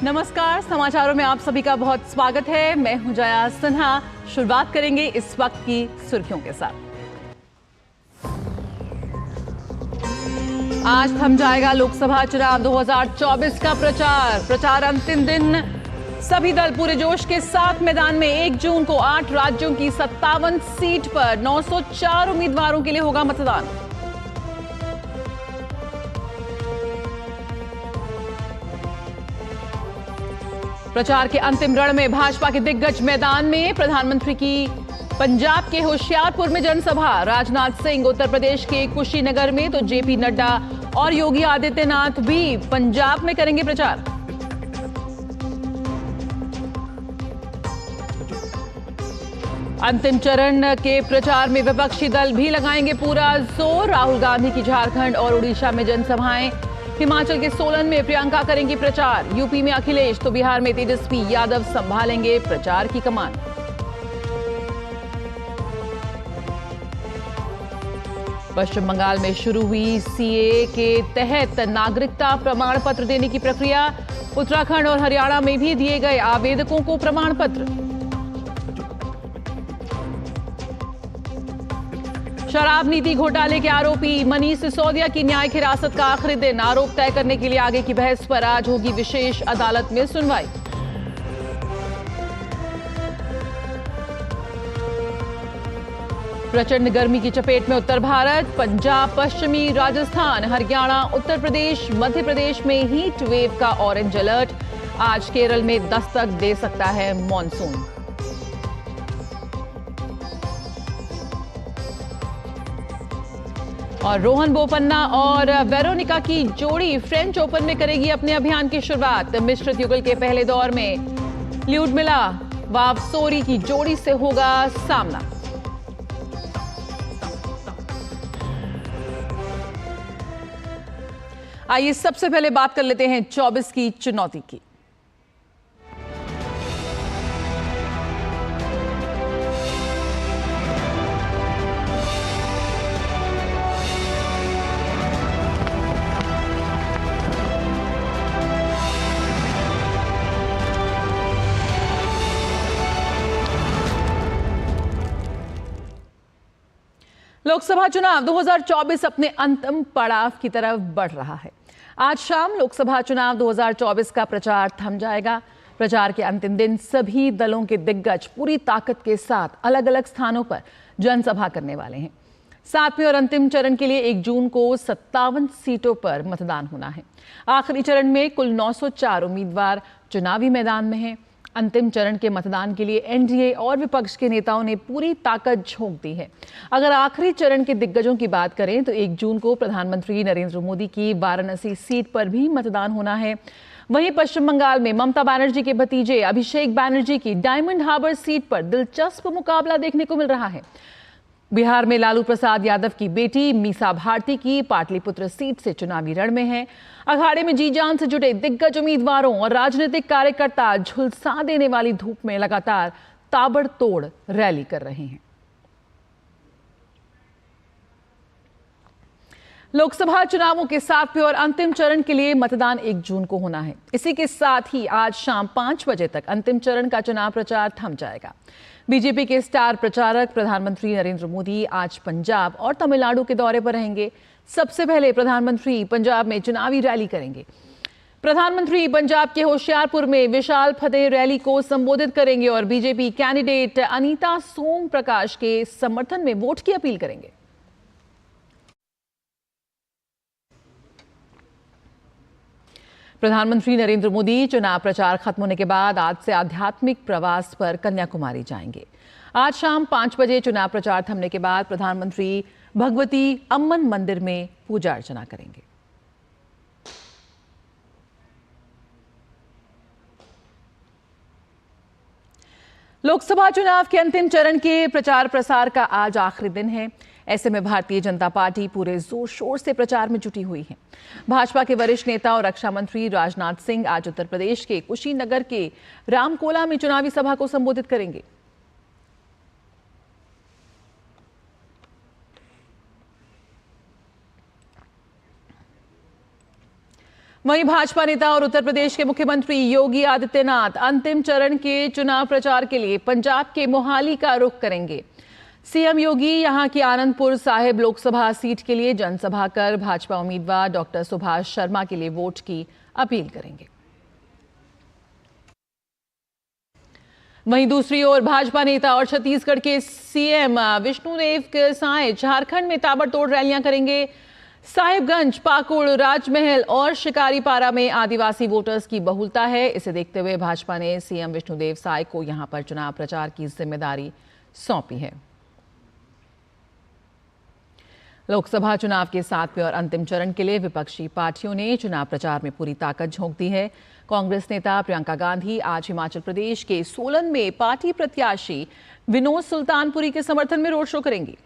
नमस्कार, समाचारों में आप सभी का बहुत स्वागत है। मैं हूं जया सिन्हा। शुरुआत करेंगे इस वक्त की सुर्खियों के साथ। आज थम जाएगा लोकसभा चुनाव 2024 का प्रचार अंतिम दिन। सभी दल पूरे जोश के साथ मैदान में। 1 जून को 8 राज्यों की 57 सीट पर 904 उम्मीदवारों के लिए होगा मतदान। प्रचार के अंतिम रण में भाजपा के दिग्गज मैदान में। प्रधानमंत्री की पंजाब के होशियारपुर में जनसभा। राजनाथ सिंह उत्तर प्रदेश के कुशीनगर में तो जेपी नड्डा और योगी आदित्यनाथ भी पंजाब में करेंगे प्रचार। अंतिम चरण के प्रचार में विपक्षी दल भी लगाएंगे पूरा जोर। राहुल गांधी की झारखंड और उड़ीसा में जनसभाएं। हिमाचल के सोलन में प्रियंका करेंगी प्रचार। यूपी में अखिलेश तो बिहार में तेजस्वी यादव संभालेंगे प्रचार की कमान। पश्चिम बंगाल में शुरू हुई सीएए के तहत नागरिकता प्रमाण पत्र देने की प्रक्रिया। उत्तराखंड और हरियाणा में भी दिए गए आवेदकों को प्रमाण पत्र। शराब नीति घोटाले के आरोपी मनीष सिसोदिया की न्यायिक हिरासत का आखिरी दिन। आरोप तय करने के लिए आगे की बहस पर आज होगी विशेष अदालत में सुनवाई। प्रचंड गर्मी की चपेट में उत्तर भारत। पंजाब, पश्चिमी राजस्थान, हरियाणा, उत्तर प्रदेश, मध्य प्रदेश में हीट वेव का ऑरेंज अलर्ट। आज केरल में दस्तक दे सकता है मॉनसून। और रोहन बोपन्ना और वेरोनिका की जोड़ी फ्रेंच ओपन में करेगी अपने अभियान की शुरुआत। मिश्रित युगल के पहले दौर में ल्यूडमिला वावसोरी की जोड़ी से होगा सामना। आइए सबसे पहले बात कर लेते हैं 24 की चुनौती की। लोकसभा चुनाव 2024 अपने अंतिम पड़ाव की तरफ बढ़ रहा है। आज शाम लोकसभा चुनाव 2024 का प्रचार थम जाएगा। प्रचार के अंतिम दिन सभी दलों के दिग्गज पूरी ताकत के साथ अलग अलग स्थानों पर जनसभा करने वाले हैं। 7वें और अंतिम चरण के लिए 1 जून को 57 सीटों पर मतदान होना है। आखिरी चरण में कुल 904 उम्मीदवार चुनावी मैदान में हैं। अंतिम चरण के मतदान के लिए एनडीए और विपक्ष के नेताओं ने पूरी ताकत झोंक दी है। अगर आखिरी चरण के दिग्गजों की बात करें तो 1 जून को प्रधानमंत्री नरेंद्र मोदी की वाराणसी सीट पर भी मतदान होना है। वहीं पश्चिम बंगाल में ममता बनर्जी के भतीजे अभिषेक बनर्जी की डायमंड हार्बर सीट पर दिलचस्प मुकाबला देखने को मिल रहा है। बिहार में लालू प्रसाद यादव की बेटी मीसा भारती की पाटलिपुत्र सीट से चुनावी रण में है। अखाड़े में जी जान से जुटे दिग्गज उम्मीदवारों और राजनीतिक कार्यकर्ता झुलसा देने वाली धूप में लगातार ताबड़तोड़ रैली कर रहे हैं। लोकसभा चुनावों के 7वें और अंतिम चरण के लिए मतदान 1 जून को होना है। इसी के साथ ही आज शाम 5 बजे तक अंतिम चरण का चुनाव प्रचार थम जाएगा। बीजेपी के स्टार प्रचारक प्रधानमंत्री नरेंद्र मोदी आज पंजाब और तमिलनाडु के दौरे पर रहेंगे। सबसे पहले प्रधानमंत्री पंजाब में चुनावी रैली करेंगे। प्रधानमंत्री पंजाब के होशियारपुर में विशाल फतेह रैली को संबोधित करेंगे और बीजेपी कैंडिडेट अनीता सोम प्रकाश के समर्थन में वोट की अपील करेंगे। प्रधानमंत्री नरेंद्र मोदी चुनाव प्रचार खत्म होने के बाद आज से आध्यात्मिक प्रवास पर कन्याकुमारी जाएंगे। आज शाम 5 बजे चुनाव प्रचार थमने के बाद प्रधानमंत्री भगवती अम्मन मंदिर में पूजा अर्चना करेंगे। लोकसभा चुनाव के अंतिम चरण के प्रचार प्रसार का आज आखिरी दिन है। ऐसे में भारतीय जनता पार्टी पूरे जोर शोर से प्रचार में जुटी हुई है। भाजपा के वरिष्ठ नेता और रक्षा मंत्री राजनाथ सिंह आज उत्तर प्रदेश के कुशीनगर के रामकोला में चुनावी सभा को संबोधित करेंगे। वहीं भाजपा नेता और उत्तर प्रदेश के मुख्यमंत्री योगी आदित्यनाथ अंतिम चरण के चुनाव प्रचार के लिए पंजाब के मोहाली का रुख करेंगे। सीएम योगी यहां की आनंदपुर साहिब लोकसभा सीट के लिए जनसभा कर भाजपा उम्मीदवार डॉक्टर सुभाष शर्मा के लिए वोट की अपील करेंगे। वहीं दूसरी ओर भाजपा नेता और छत्तीसगढ़ के सीएम विष्णुदेव साय झारखंड में ताबड़तोड़ रैलियां करेंगे। साहिबगंज, पाकुड़, राजमहल और शिकारीपारा में आदिवासी वोटर्स की बहुलता है। इसे देखते हुए भाजपा ने सीएम विष्णुदेव साय को यहां पर चुनाव प्रचार की जिम्मेदारी सौंपी है। लोकसभा चुनाव के 7वें और अंतिम चरण के लिए विपक्षी पार्टियों ने चुनाव प्रचार में पूरी ताकत झोंक दी है। कांग्रेस नेता प्रियंका गांधी आज हिमाचल प्रदेश के सोलन में पार्टी प्रत्याशी विनोद सुल्तानपुरी के समर्थन में रोड शो करेंगी।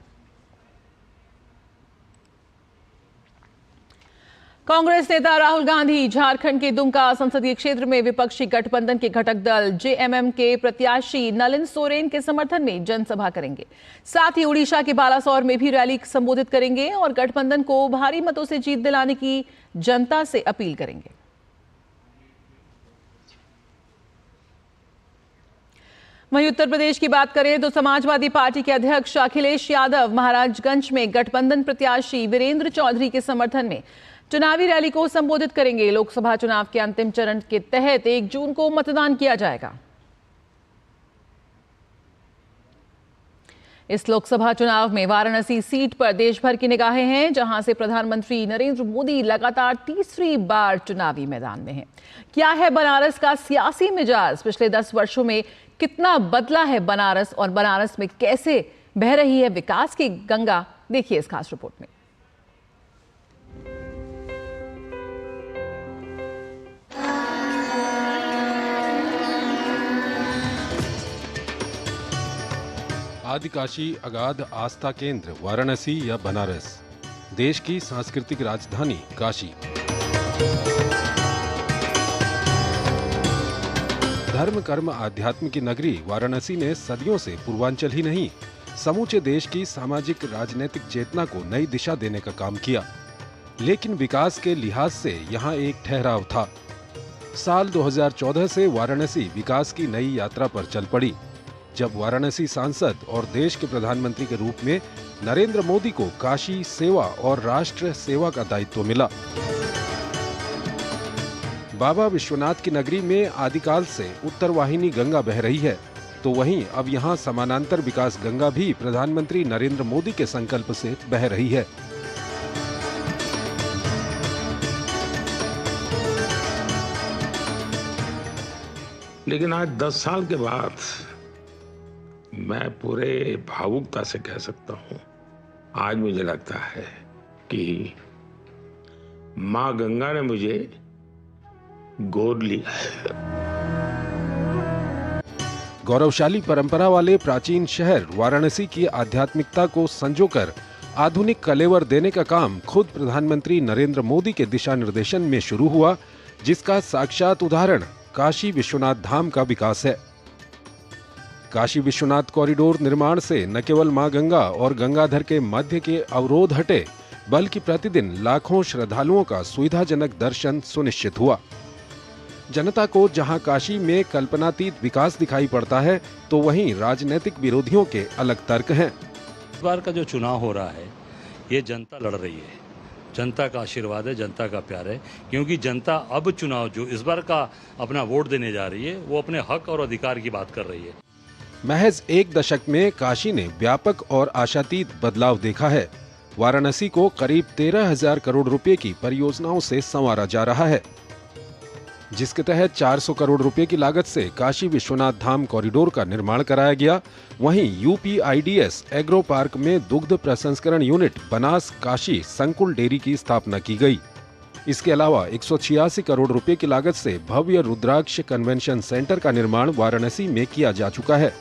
कांग्रेस नेता राहुल गांधी झारखंड के दुमका संसदीय क्षेत्र में विपक्षी गठबंधन के घटक दल जेएमएम के प्रत्याशी नलिन सोरेन के समर्थन में जनसभा करेंगे। साथ ही उड़ीसा के बालासोर में भी रैली संबोधित करेंगे और गठबंधन को भारी मतों से जीत दिलाने की जनता से अपील करेंगे। वहीं उत्तर प्रदेश की बात करें तो समाजवादी पार्टी के अध्यक्ष अखिलेश यादव महाराजगंज में गठबंधन प्रत्याशी वीरेंद्र चौधरी के समर्थन में चुनावी रैली को संबोधित करेंगे। लोकसभा चुनाव के अंतिम चरण के तहत 1 जून को मतदान किया जाएगा। इस लोकसभा चुनाव में वाराणसी सीट पर देश भर की निगाहें हैं, जहां से प्रधानमंत्री नरेंद्र मोदी लगातार तीसरी बार चुनावी मैदान में हैं। क्या है बनारस का सियासी मिजाज? पिछले 10 वर्षों में कितना बदला है बनारस और बनारस में कैसे बह रही है विकास की गंगा? देखिए इस खास रिपोर्ट में। आदिकाशी अगाध आस्था केंद्र वाराणसी या बनारस, देश की सांस्कृतिक राजधानी काशी। धर्म कर्म आध्यात्म की नगरी वाराणसी ने सदियों से पूर्वांचल ही नहीं समूचे देश की सामाजिक राजनीतिक चेतना को नई दिशा देने का काम किया। लेकिन विकास के लिहाज से यहाँ एक ठहराव था। साल 2014 से वाराणसी विकास की नई यात्रा पर चल पड़ी, जब वाराणसी सांसद और देश के प्रधानमंत्री के रूप में नरेंद्र मोदी को काशी सेवा और राष्ट्र सेवा का दायित्व मिला। बाबा विश्वनाथ की नगरी में आदिकाल से उत्तर वाहिनी गंगा बह रही है, तो वहीं अब यहाँ समानांतर विकास गंगा भी प्रधानमंत्री नरेंद्र मोदी के संकल्प से बह रही है। लेकिन आज 10 साल के बाद मैं पूरे भावुकता से कह सकता हूं, आज मुझे लगता है कि मां गंगा ने मुझे गोद लिया है। गौरवशाली परंपरा वाले प्राचीन शहर वाराणसी की आध्यात्मिकता को संजोकर आधुनिक कलेवर देने का काम खुद प्रधानमंत्री नरेंद्र मोदी के दिशा निर्देशन में शुरू हुआ, जिसका साक्षात उदाहरण काशी विश्वनाथ धाम का विकास है। काशी विश्वनाथ कॉरिडोर निर्माण से न केवल मां गंगा और गंगाधर के मध्य के अवरोध हटे, बल्कि प्रतिदिन लाखों श्रद्धालुओं का सुविधाजनक दर्शन सुनिश्चित हुआ। जनता को जहां काशी में कल्पनातीत विकास दिखाई पड़ता है, तो वहीं राजनीतिक विरोधियों के अलग तर्क हैं। इस बार का जो चुनाव हो रहा है, ये जनता लड़ रही है, जनता का आशीर्वाद है, जनता का प्यार है, क्योंकि जनता अब चुनाव जो इस बार का अपना वोट देने जा रही है, वो अपने हक और अधिकार की बात कर रही है। महज 1 दशक में काशी ने व्यापक और आशातीत बदलाव देखा है। वाराणसी को करीब 13,000 करोड़ रुपए की परियोजनाओं से संवारा जा रहा है, जिसके तहत 400 करोड़ रुपए की लागत से काशी विश्वनाथ धाम कॉरिडोर का निर्माण कराया गया। वहीं यूपीआईडीएस एग्रो पार्क में दुग्ध प्रसंस्करण यूनिट बनास काशी संकुल डेयरी की स्थापना की गई। इसके अलावा 186 करोड़ रुपए की लागत से भव्य रुद्राक्ष कन्वेंशन सेंटर का निर्माण वाराणसी में किया जा चुका है।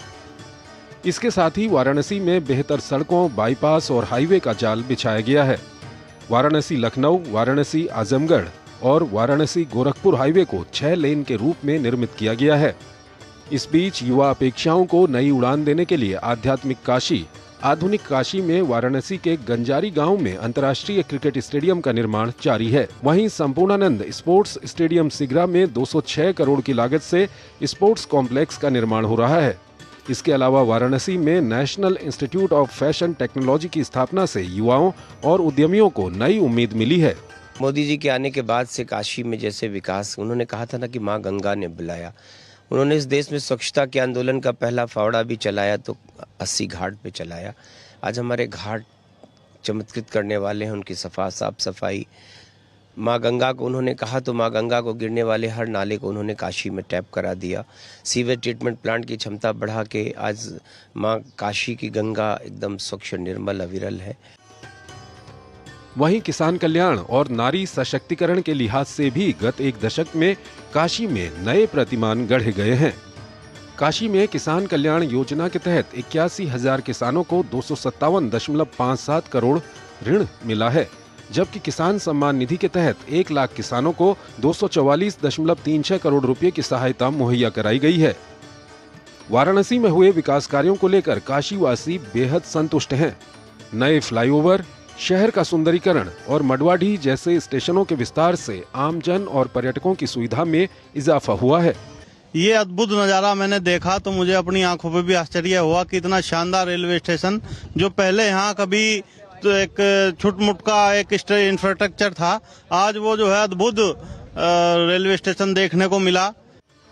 इसके साथ ही वाराणसी में बेहतर सड़कों, बाईपास और हाईवे का जाल बिछाया गया है। वाराणसी लखनऊ, वाराणसी आजमगढ़ और वाराणसी गोरखपुर हाईवे को 6 लेन के रूप में निर्मित किया गया है। इस बीच युवा अपेक्षाओं को नई उड़ान देने के लिए आध्यात्मिक काशी आधुनिक काशी में वाराणसी के गंजारी गांव में अंतर्राष्ट्रीय क्रिकेट स्टेडियम का निर्माण जारी है। वहीं संपूर्णानंद स्पोर्ट्स स्टेडियम सिगरा में 206 करोड़ की लागत से स्पोर्ट्स कॉम्प्लेक्स का निर्माण हो रहा है। इसके अलावा वाराणसी में national institute of fashion technology की स्थापना से युवाओं और उद्यमियों को नई उम्मीद मिली है। मोदी जी के आने के बाद से काशी में जैसे विकास, उन्होंने कहा था ना कि माँ गंगा ने बुलाया। उन्होंने इस देश में स्वच्छता के आंदोलन का पहला फावड़ा भी चलाया, तो 80 घाट पे चलाया। आज हमारे घाट चमत्कृत करने वाले हैं, उनकी साफ सफाई। माँ गंगा को उन्होंने कहा तो माँ गंगा को गिरने वाले हर नाले को उन्होंने काशी में टैप करा दिया। सीवेज ट्रीटमेंट प्लांट की क्षमता बढ़ा के आज माँ काशी की गंगा एकदम स्वच्छ, निर्मल, अविरल है। वहीं किसान कल्याण और नारी सशक्तिकरण के लिहाज से भी गत एक दशक में काशी में नए प्रतिमान गढ़े गए हैं। काशी में किसान कल्याण योजना के तहत 81,000 किसानों को 257.57 करोड़ ऋण मिला है, जबकि किसान सम्मान निधि के तहत 1 लाख किसानों को 244.36 करोड़ रुपए की सहायता मुहैया कराई गई है। वाराणसी में हुए विकास कार्यों को लेकर काशीवासी बेहद संतुष्ट हैं। नए फ्लाईओवर, शहर का सुंदरीकरण और मडवाडीह जैसे स्टेशनों के विस्तार से आमजन और पर्यटकों की सुविधा में इजाफा हुआ है। ये अद्भुत नज़ारा मैंने देखा तो मुझे अपनी आंखों पे भी आश्चर्य हुआ कि इतना शानदार रेलवे स्टेशन, जो पहले यहाँ कभी तो एक छुटमुट का एक इंफ्रास्ट्रक्चर था, आज वो जो है अद्भुत रेलवे स्टेशन देखने को मिला।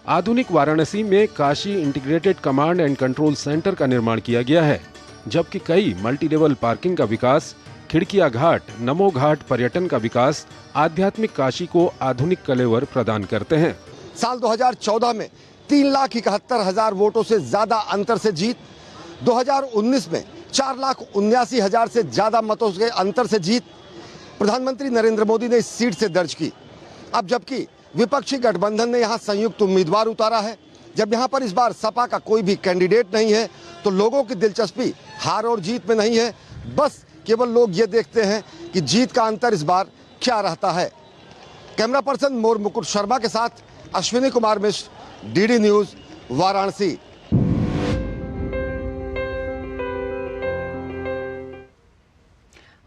आधुनिक वाराणसी में Kashi integrated command and control centre का निर्माण किया गया है, जबकि कई मल्टी लेवल पार्किंग का विकास, खिड़किया घाट, नमो घाट पर्यटन का विकास आध्यात्मिक काशी को आधुनिक कलेवर प्रदान करते हैं। साल 2014 में 3,71,000 वोटों से ज्यादा अंतर से जीत, 2019 में 4,79,000 से ज्यादा मतों के अंतर से जीत प्रधानमंत्री नरेंद्र मोदी ने इस सीट से दर्ज की। अब जबकि विपक्षी गठबंधन ने यहां संयुक्त उम्मीदवार उतारा है, जब यहां पर इस बार सपा का कोई भी कैंडिडेट नहीं है, तो लोगों की दिलचस्पी हार और जीत में नहीं है, बस केवल लोग ये देखते हैं कि जीत का अंतर इस बार क्या रहता है। कैमरा पर्सन मोर मुकुट शर्मा के साथ अश्विनी कुमार मिश्र, डीडी न्यूज, वाराणसी।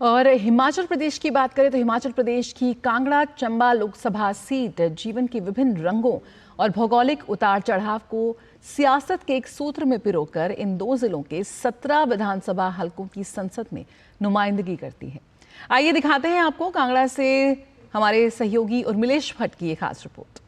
और हिमाचल प्रदेश की बात करें तो हिमाचल प्रदेश की कांगड़ा चंबा लोकसभा सीट जीवन के विभिन्न रंगों और भौगोलिक उतार चढ़ाव को सियासत के एक सूत्र में पिरोकर इन 2 जिलों के 17 विधानसभा हलकों की संसद में नुमाइंदगी करती है। आइए दिखाते हैं आपको कांगड़ा से हमारे सहयोगी उर्मिलेश भट्ट की एक खास रिपोर्ट।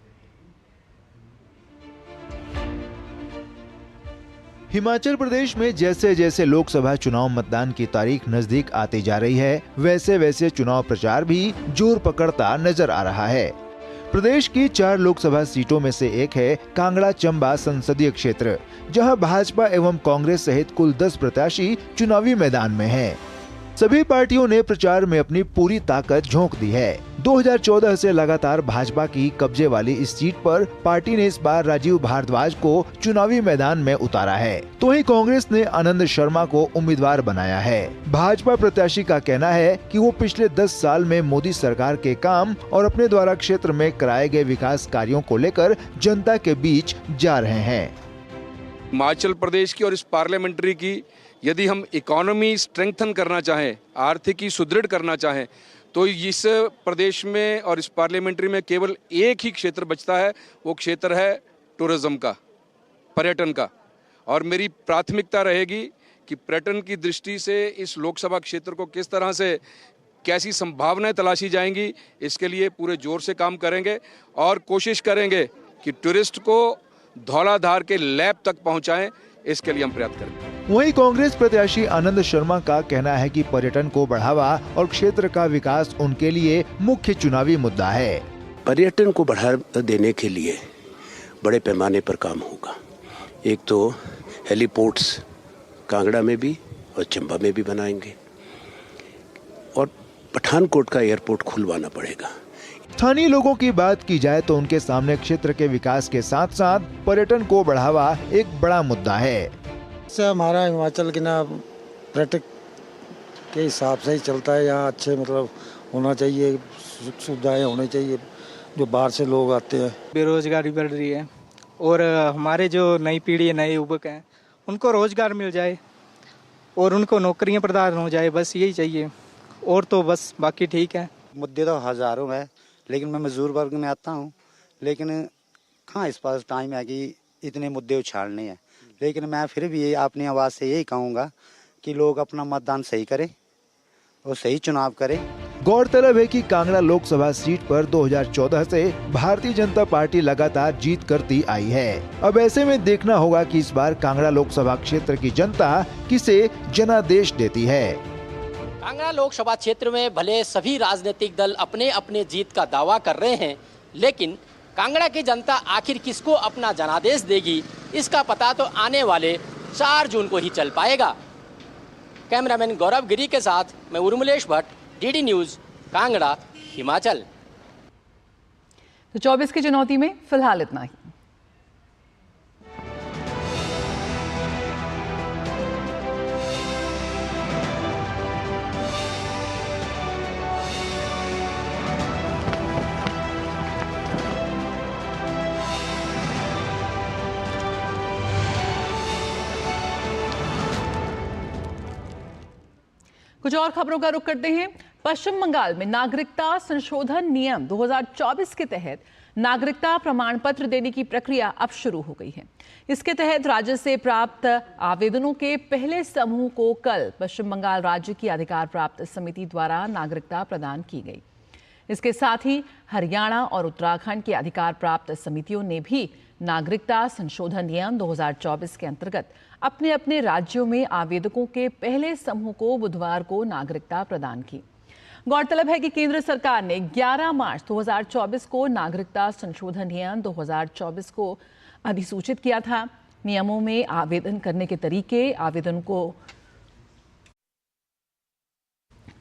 हिमाचल प्रदेश में जैसे जैसे लोकसभा चुनाव मतदान की तारीख नजदीक आती जा रही है, वैसे वैसे चुनाव प्रचार भी जोर पकड़ता नजर आ रहा है। प्रदेश की 4 लोकसभा सीटों में से एक है कांगड़ा चंबा संसदीय क्षेत्र, जहां भाजपा एवं कांग्रेस सहित कुल 10 प्रत्याशी चुनावी मैदान में हैं। सभी पार्टियों ने प्रचार में अपनी पूरी ताकत झोंक दी है। 2014 से लगातार भाजपा की कब्जे वाली इस सीट पर पार्टी ने इस बार राजीव भारद्वाज को चुनावी मैदान में उतारा है, तो ही कांग्रेस ने आनंद शर्मा को उम्मीदवार बनाया है। भाजपा प्रत्याशी का कहना है कि वो पिछले 10 साल में मोदी सरकार के काम और अपने द्वारा क्षेत्र में कराए गए विकास कार्यों को लेकर जनता के बीच जा रहे हैं। हिमाचल प्रदेश की और इस पार्लियामेंट्री की यदि हम इकोनॉमी स्ट्रेंथन करना चाहें, आर्थिकी सुदृढ़ करना चाहें, तो इस प्रदेश में और इस पार्लियामेंट्री में केवल एक ही क्षेत्र बचता है, वो क्षेत्र है टूरिज्म का, पर्यटन का। और मेरी प्राथमिकता रहेगी कि पर्यटन की दृष्टि से इस लोकसभा क्षेत्र को किस तरह से कैसी संभावनाएं तलाशी जाएंगी, इसके लिए पूरे जोर से काम करेंगे और कोशिश करेंगे कि टूरिस्ट को धौलाधार के लैब तक पहुंचाएं, इसके लिए हम प्रयास करेंगे। वहीं कांग्रेस प्रत्याशी आनंद शर्मा का कहना है कि पर्यटन को बढ़ावा और क्षेत्र का विकास उनके लिए मुख्य चुनावी मुद्दा है। पर्यटन को बढ़ावा देने के लिए बड़े पैमाने पर काम होगा। एक तो हेलीपोर्ट्स कांगड़ा में भी और चंबा में भी बनाएंगे, और पठानकोट का एयरपोर्ट खुलवाना पड़ेगा। स्थानीय लोगों की बात की जाए तो उनके सामने क्षेत्र के विकास के साथ साथ पर्यटन को बढ़ावा एक बड़ा मुद्दा है। इससे हमारा हिमाचल की ना पर्यटक के हिसाब से ही चलता है। यहाँ अच्छे मतलब होना चाहिए, सुविधाएं होनी चाहिए, जो बाहर से लोग आते हैं। बेरोजगारी बढ़ रही है और हमारे जो नई पीढ़ी, नए युवक हैं, उनको रोजगार मिल जाए और उनको नौकरियां प्रदान हो जाए, बस यही चाहिए। और तो बस बाकी ठीक है। मुद्दे तो हज़ारों हैं, लेकिन मैं मजदूर वर्ग में आता हूँ, लेकिन कहाँ इस पास टाइम है कि इतने मुद्दे उछालने हैं। लेकिन मैं फिर भी अपनी आवाज़ से यही कहूँगा कि लोग अपना मतदान सही करें और सही चुनाव करें। गौरतलब है कि कांगड़ा लोकसभा सीट पर 2014 से भारतीय जनता पार्टी लगातार जीत करती आई है। अब ऐसे में देखना होगा कि इस बार कांगड़ा लोकसभा क्षेत्र की जनता किसे जनादेश देती है। कांगड़ा लोकसभा क्षेत्र में भले सभी राजनीतिक दल अपने अपने जीत का दावा कर रहे हैं, लेकिन कांगड़ा की जनता आखिर किसको अपना जनादेश देगी, इसका पता तो आने वाले 4 जून को ही चल पाएगा। कैमरामैन गौरव गिरी के साथ मैं उर्मिलेश भट्ट, डीडी न्यूज़, कांगड़ा, हिमाचल। तो 24 की चुनौती में फिलहाल इतना ही। कुछ और खबरों का रुख करते हैं। पश्चिम बंगाल में नागरिकता संशोधन नियम 2024 के तहत नागरिकता प्रमाण पत्र देने की प्रक्रिया अब शुरू हो गई है। इसके तहत राज्य से प्राप्त आवेदनों के पहले समूह को कल पश्चिम बंगाल राज्य की अधिकार प्राप्त समिति द्वारा नागरिकता प्रदान की गई। इसके साथ ही हरियाणा और उत्तराखंड की अधिकार प्राप्त समितियों ने भी नागरिकता संशोधन नियम 2024 के अंतर्गत अपने अपने राज्यों में आवेदकों के पहले समूह को बुधवार को नागरिकता प्रदान की। गौरतलब है कि केंद्र सरकार ने 11 मार्च 2024 को नागरिकता संशोधन नियम 2024 को अधिसूचित किया था। नियमों में आवेदन करने के तरीके, आवेदन को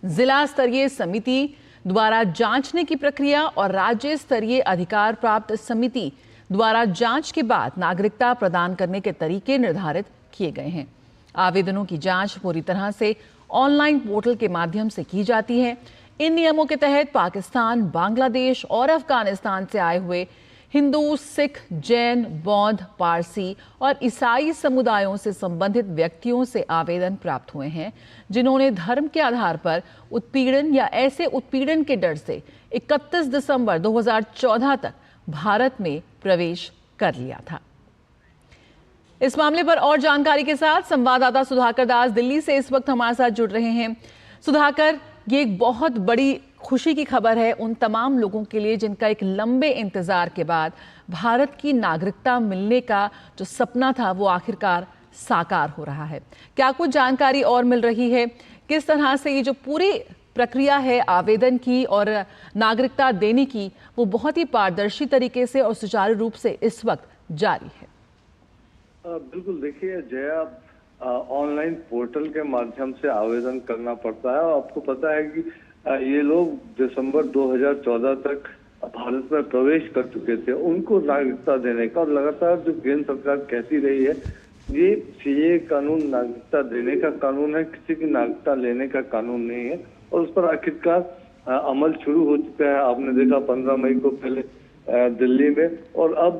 जिला स्तरीय समिति द्वारा जांचने की प्रक्रिया और राज्य स्तरीय अधिकार प्राप्त समिति द्वारा जांच के बाद नागरिकता प्रदान करने के तरीके निर्धारित किए गए हैं। आवेदनों की जांच पूरी तरह से ऑनलाइन पोर्टल के माध्यम से की जाती है। इन नियमों के तहत पाकिस्तान, बांग्लादेश और अफगानिस्तान से आए हुए हिंदू, सिख, जैन, बौद्ध, पारसी और ईसाई समुदायों से संबंधित व्यक्तियों से आवेदन प्राप्त हुए हैं, जिन्होंने धर्म के आधार पर उत्पीड़न या ऐसे उत्पीड़न के डर से 31 दिसंबर 2014 तक भारत में प्रवेश कर लिया था। इस मामले पर और जानकारी के साथ संवाददाता सुधाकर दास दिल्ली से इस वक्त हमारे साथ जुड़ रहे हैं। सुधाकर, ये एक बहुत बड़ी खुशी की खबर है उन तमाम लोगों के लिए जिनका एक लंबे इंतजार के बाद भारत की नागरिकता मिलने का जो सपना था वो आखिरकार साकार हो रहा है। क्या कुछ जानकारी और मिल रही है? किस तरह से ये जो पूरी प्रक्रिया है आवेदन की और नागरिकता देने की, वो बहुत ही पारदर्शी तरीके से और सुचारू रूप से इस वक्त जारी है? बिल्कुल, देखिए जया, ऑनलाइन पोर्टल के माध्यम से आवेदन करना पड़ता है और आपको पता है कि ये लोग दिसंबर 2014 तक भारत में प्रवेश कर चुके थे, उनको नागरिकता देने का। और लगातार जो केंद्र सरकार कहती रही है ये सीए कानून नागरिकता देने का कानून है, किसी की नागरिकता लेने का कानून नहीं है, और उस पर आखिरकार अमल शुरू हो चुका है। आपने देखा 15 मई को पहले दिल्ली में, और अब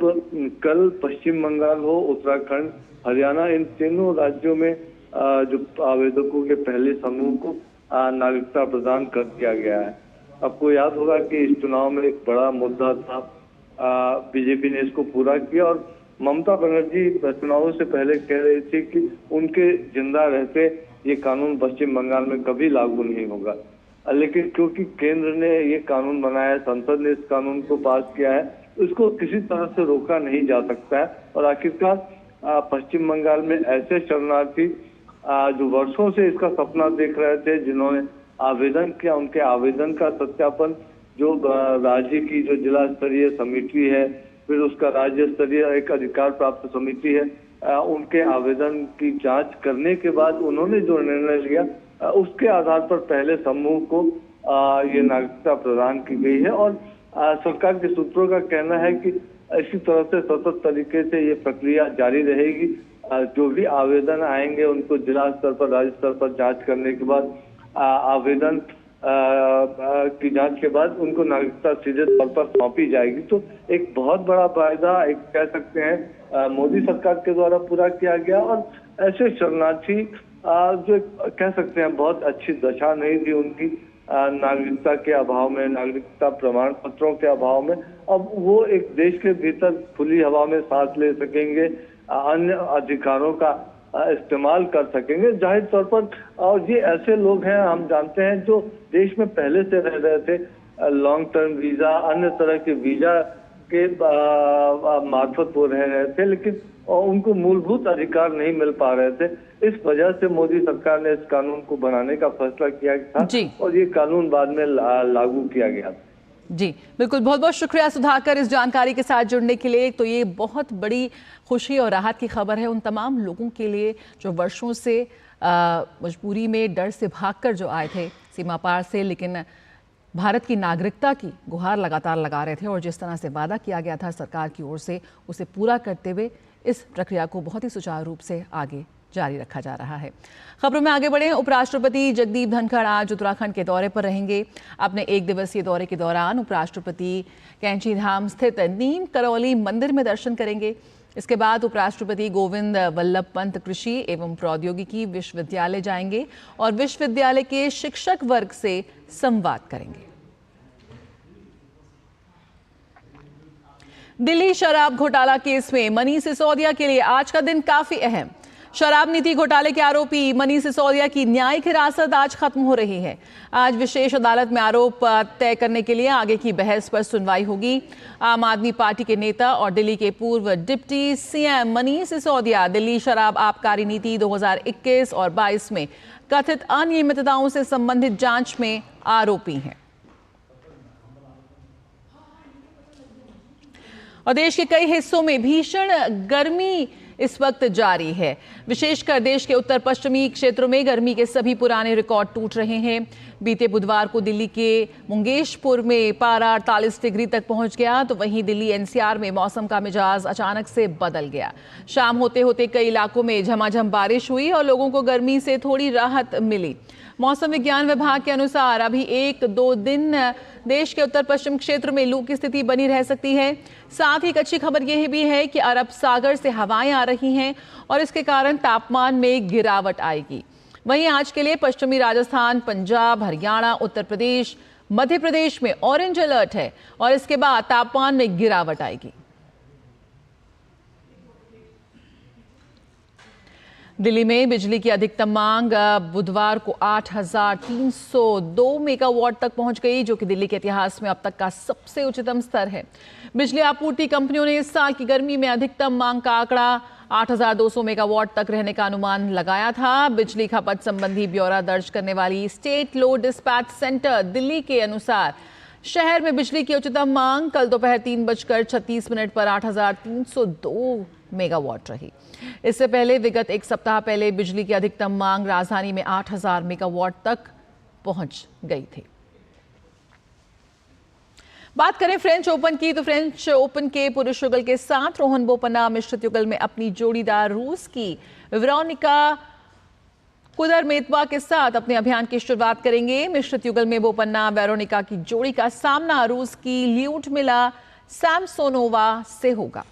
कल पश्चिम बंगाल हो, उत्तराखंड, हरियाणा, इन तीनों राज्यों में जो आवेदकों के पहले समूह को नागरिकता प्रदान कर दिया गया है। आपको याद होगा कि इस चुनाव में एक बड़ा मुद्दा था, बीजेपी ने इसको पूरा किया और ममता बनर्जी चुनावों से पहले कह रही थी कि उनके जिंदा रहते ये कानून पश्चिम बंगाल में कभी लागू नहीं होगा। लेकिन क्योंकि केंद्र ने ये कानून बनाया, संसद ने इस कानून को पास किया है, उसको किसी तरह से रोका नहीं जा सकता है। और आखिरकार पश्चिम बंगाल में ऐसे शरणार्थी जो वर्षों से इसका सपना देख रहे थे, जिन्होंने आवेदन किया, उनके आवेदन का सत्यापन जो राज्य की जो जिला स्तरीय समिति है, फिर उसका राज्य स्तरीय एक अधिकार प्राप्त समिति है, उनके आवेदन की जांच करने के बाद उन्होंने जो निर्णय लिया, उसके आधार पर पहले समूह को ये नागरिकता प्रदान की गई है। और सरकार के सूत्रों का कहना है कि इसी तरह से सतत तरीके से ये प्रक्रिया जारी रहेगी। जो भी आवेदन आएंगे उनको जिला स्तर पर, राज्य स्तर पर जांच करने के बाद आवेदन की जांच के बाद उनको नागरिकता सीधे तौर पर सौंपी जाएगी। तो एक बहुत बड़ा वायदा, एक कह सकते हैं मोदी सरकार के द्वारा पूरा किया गया। और ऐसे शरणार्थी जो कह सकते हैं बहुत अच्छी दशा नहीं थी उनकी, नागरिकता के अभाव में, नागरिकता प्रमाण पत्रों के अभाव में। अब वो एक देश के भीतर खुली हवा में सांस ले सकेंगे, अन्य अधिकारों का इस्तेमाल कर सकेंगे जाहिर तौर पर। और ये ऐसे लोग हैं, हम जानते हैं, जो देश में पहले से रह रहे थे, लॉन्ग टर्म वीजा, अन्य तरह के वीजा के मार्फत वो रह रहे थे, लेकिन उनको मूलभूत अधिकार नहीं मिल पा रहे थे। इस वजह से मोदी सरकार ने इस कानून को बनाने का फैसला किया था और ये कानून बाद में लागू किया गया था। जी बिल्कुल, बहुत बहुत शुक्रिया सुधाकर इस जानकारी के साथ जुड़ने के लिए। तो ये बहुत बड़ी खुशी और राहत की खबर है उन तमाम लोगों के लिए जो वर्षों से मजबूरी में डर से भागकर जो आए थे सीमा पार से, लेकिन भारत की नागरिकता की गुहार लगातार लगा रहे थे और जिस तरह से वादा किया गया था सरकार की ओर से उसे पूरा करते हुए इस प्रक्रिया को बहुत ही सुचारू रूप से आगे जारी रखा जा रहा है। खबरों में आगे बढ़े। उपराष्ट्रपति जगदीप धनखड़ आज उत्तराखंड के दौरे पर रहेंगे। अपने 1 दिवसीय दौरे के दौरान उपराष्ट्रपति कैंची धाम स्थित नीम करौली मंदिर में दर्शन करेंगे। इसके बाद उपराष्ट्रपति गोविंद वल्लभ पंत कृषि एवं प्रौद्योगिकी विश्वविद्यालय जाएंगे और विश्वविद्यालय के शिक्षक वर्ग से संवाद करेंगे। दिल्ली शराब घोटाला केस में मनीष सिसोदिया के लिए आज का दिन काफी अहम। शराब नीति घोटाले के आरोपी मनीष सिसोदिया की न्यायिक हिरासत आज खत्म हो रही है। आज विशेष अदालत में आरोप तय करने के लिए आगे की बहस पर सुनवाई होगी। आम आदमी पार्टी के नेता और दिल्ली के पूर्व डिप्टी सीएम मनीष सिसोदिया दिल्ली शराब आबकारी नीति 2021 और 22 में कथित अनियमितताओं से संबंधित जांच में आरोपी हैं। और देश के कई हिस्सों में भीषण गर्मी इस वक्त जारी है। विशेषकर देश के उत्तर पश्चिमी क्षेत्रों में गर्मी के सभी पुराने रिकॉर्ड टूट रहे हैं। बीते बुधवार को दिल्ली के मुंगेशपुर में पारा 48 डिग्री तक पहुंच गया, तो वहीं दिल्ली एनसीआर में मौसम का मिजाज अचानक से बदल गया। शाम होते होते कई इलाकों में झमाझम बारिश हुई और लोगों को गर्मी से थोड़ी राहत मिली। मौसम विज्ञान विभाग के अनुसार अभी 1-2 दिन देश के उत्तर पश्चिम क्षेत्र में लू की स्थिति बनी रह सकती है। साथ ही एक अच्छी खबर यह भी है कि अरब सागर से हवाएं आ रही हैं और इसके कारण तापमान में गिरावट आएगी। वहीं आज के लिए पश्चिमी राजस्थान, पंजाब, हरियाणा, उत्तर प्रदेश, मध्य प्रदेश में ऑरेंज अलर्ट है और इसके बाद तापमान में गिरावट आएगी। दिल्ली में बिजली की अधिकतम मांग बुधवार को 8,302 मेगावाट तक पहुंच गई, जो कि दिल्ली के इतिहास में अब तक का सबसे उच्चतम स्तर है। बिजली आपूर्ति कंपनियों ने इस साल की गर्मी में अधिकतम मांग का आंकड़ा 8,200 मेगावाट तक रहने का अनुमान लगाया था। बिजली खपत संबंधी ब्यौरा दर्ज करने वाली state load dispatch centre Delhi के अनुसार शहर में बिजली की उच्चतम मांग कल दोपहर 3:36 पर 8,302 मेगावाट रही। इससे पहले विगत एक सप्ताह पहले बिजली की अधिकतम मांग राजधानी में 8,000 मेगावाट तक पहुंच गई थी। बात करें फ्रेंच ओपन की, तो फ्रेंच ओपन के पुरुष युगल के साथ रोहन बोपन्ना मिश्रित युगल में अपनी जोड़ीदार रूस की वेरोनिका कुदरमेतवा के साथ अपने अभियान की शुरुआत करेंगे। मिश्रित युगल में बोपन्ना वेरोनिका की जोड़ी का सामना रूस की ल्यूडमिला सैमसोनोवा से होगा।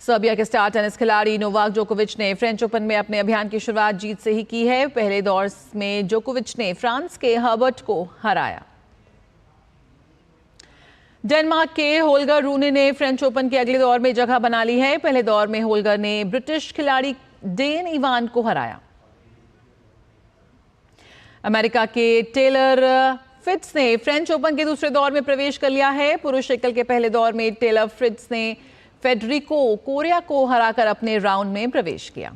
सर्बिया के स्टार टेनिस खिलाड़ी नोवाक जोकोविच ने फ्रेंच ओपन में अपने अभियान की शुरुआत जीत से ही की है। पहले दौर में जोकोविच ने फ्रांस के हर्बर्ट को हराया। डेनमार्क के होल्गर रूने ने फ्रेंच ओपन के अगले दौर में जगह बना ली है। पहले दौर में होल्गर ने ब्रिटिश खिलाड़ी डेन इवान को हराया। अमेरिका के टेलर फ्रिट्ज ने फ्रेंच ओपन के दूसरे दौर में प्रवेश कर लिया है। पुरुष एकल के पहले दौर में टेलर फ्रिट्ज ने फेडरिको कोरिया को हराकर अपने राउंड में प्रवेश किया।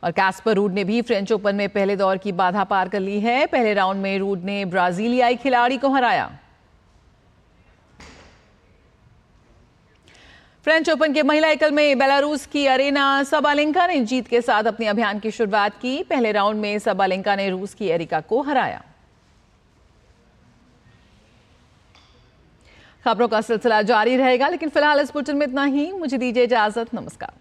और कैस्पर रूड ने भी फ्रेंच ओपन में पहले दौर की बाधा पार कर ली है। पहले राउंड में रूड ने ब्राजीलियाई खिलाड़ी को हराया। फ्रेंच ओपन के महिला एकल में बेलारूस की अरेना सबालेंका ने जीत के साथ अपने अभियान की शुरुआत की। पहले राउंड में सबालेंका ने रूस की एरिका को हराया। खबरों का सिलसिला जारी रहेगा, लेकिन फिलहाल इस बुलेटिन में इतना ही। मुझे दीजिए इजाजत। नमस्कार।